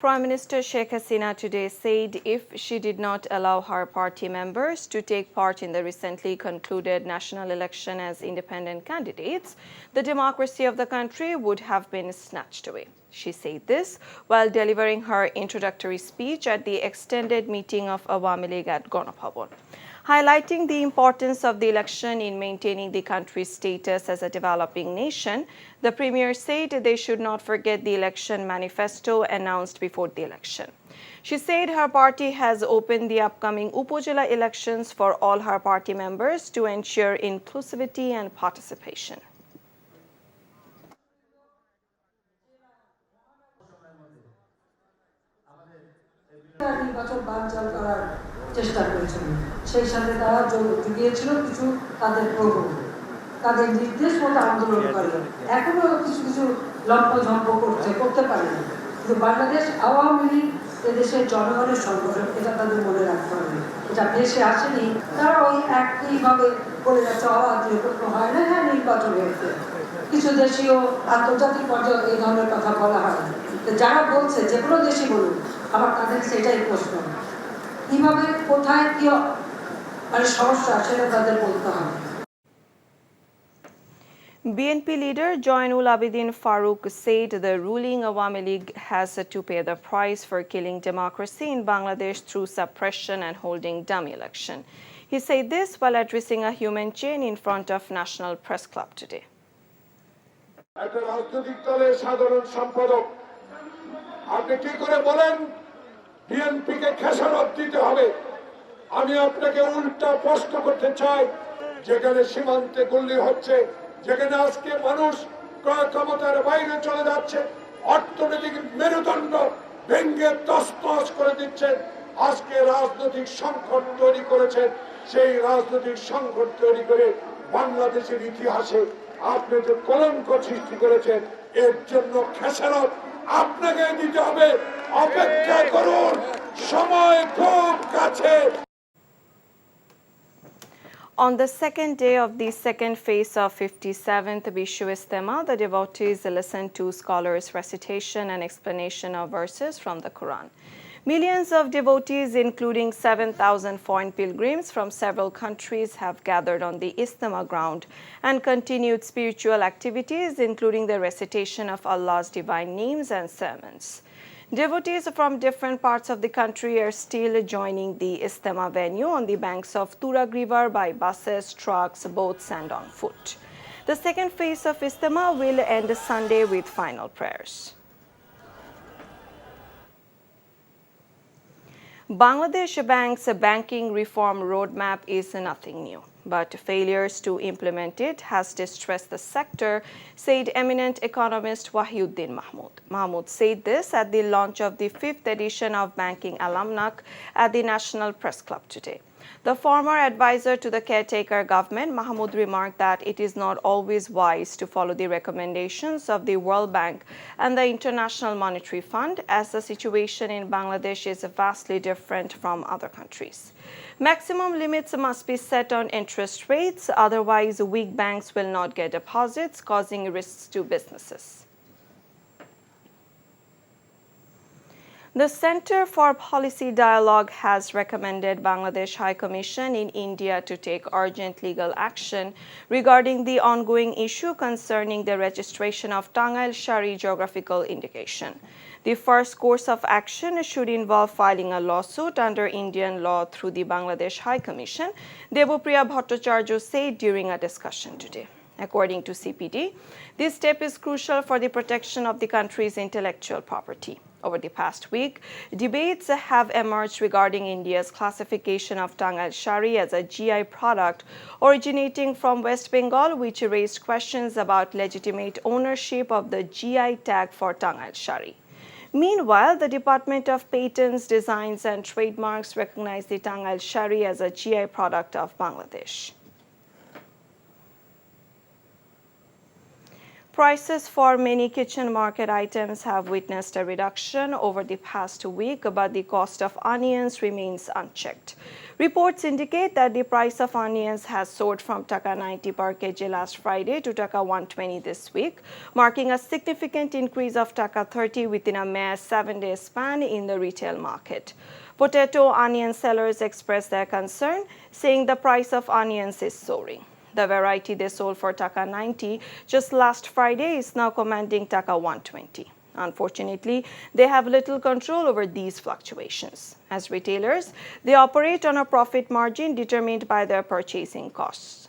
Prime Minister Sheikh Hasina today said if she did not allow her party members to take part in the recently concluded national election as independent candidates, the democracy of the country would have been snatched away. She said this while delivering her introductory speech at the extended meeting of Awami League at Ganapabon. Highlighting the importance of the election in maintaining the country's status as a developing nation, the Premier said they should not forget the election manifesto announced before the election. She said her party has opened the upcoming Upazila elections for all her party members to ensure inclusivity and participation. চেষ্টা করেছিল সেই সাথে তারা জুগিয়েছিল কিছু তাদের প্রভাব তাদের নির্দেশ মতো আন্দোলন করে এখনো কিছু কিছু লম্পঝম্প করতে পারে না কিন্তু বাংলাদেশ আওয়ামী লীগ এদেশের জনগণের সংগঠন এটা তাদের মনে রাখতে হবে এটা দেশে আসেনি তারা ওই একইভাবে বলে যাচ্ছে অবাধীয় কোনো হয় না হ্যাঁ নির্বাচন হয়েছে কিছু দেশীয় আন্তর্জাতিক পর্যায়ে এই ধরনের কথা বলা হয় যারা বলছে যে কোনো দেশই বলুন আবার তাদের সেটাই প্রশ্ন কিভাবে কোথায় কি মানে সমস্যা সেটা তাদের বলতে হবে BNP leader Joinul Abidin Farooq said the ruling Awami League has to pay the price for killing democracy in Bangladesh through suppression and holding dummy election. He said this while addressing a human chain in front of National Press Club today. একটা রাজনৈতিক দলের সাধারণ সম্পাদক আপনি কি করে বলেন বিএনপিকে খেসারত দিতে হবে আমি আপনাকে উল্টা প্রশ্ন করতে চাই যেখানে সীমান্তে গুলি হচ্ছে যেখানে আজকে মানুষ ক্রয় ক্ষমতার বাইরে চলে যাচ্ছে অর্থনৈতিক মেরুদণ্ড ভেঙে তছনছ করে দিচ্ছে আজকে রাজনৈতিক সংকট তৈরি করেছেন সেই রাজনৈতিক সংকট তৈরি করে বাংলাদেশের ইতিহাসে আপনি যে কলঙ্ক সৃষ্টি করেছেন এর জন্য খেসারত আপনাকে দিতে হবে অপেক্ষা করুন সময় খুব কাছে On the second day of the second phase of 57th Bishu Istema, the devotees listened to scholars' recitation and explanation of verses from the Quran. Millions of devotees, including 7,000 foreign pilgrims from several countries, have gathered on the Istema ground and continued spiritual activities, including the recitation of Allah's divine names and sermons. Devotees from different parts of the country are still joining the Istema venue on the banks of Turag River by buses, trucks, boats, and on foot. The second phase of Istema will end Sunday with final prayers. Bangladesh Bank's banking reform roadmap is nothing new, but failures to implement it has distressed the sector, said eminent economist Wahyuddin Mahmood. Mahmood said this at the launch of the 5th edition of Banking Alumnac at the National Press Club today. The former advisor to the caretaker government, Mahmood, remarked that it is not always wise to follow the recommendations of the World Bank and the International Monetary Fund, as the situation in Bangladesh is vastly different from other countries. Maximum limits must be set on interest rates, otherwise weak banks will not get deposits, causing risks to businesses. The Center for Policy Dialogue has recommended Bangladesh High Commission in India to take urgent legal action regarding the ongoing issue concerning the registration of Tanglish geographical indication. The first course of action should involve filing a lawsuit under Indian law through the Bangladesh High Commission, Devopriya Bhattacharya said during a discussion today. According to CPD, this step is crucial for the protection of the country's intellectual property. Over the past week, debates have emerged regarding India's classification of Tanglish as a GI product originating from West Bengal, which raised questions about legitimate ownership of the GI tag for Tanglish. Meanwhile, the Department of Patents, Designs and Trademarks recognized the Tanglish as a GI product of Bangladesh. Prices for many kitchen market items have witnessed a reduction over the past week, but the cost of onions remains unchecked. Reports indicate that the price of onions has soared from Taka 90 per kg last Friday to Taka 120 this week, marking a significant increase of Taka 30 within a mere 7-day span in the retail market. Potato onion sellers expressed their concern, saying the price of onions is soaring. The variety they sold for Taka 90 just last Friday is now commanding Taka 120. Unfortunately, they have little control over these fluctuations. As retailers, they operate on a profit margin determined by their purchasing costs.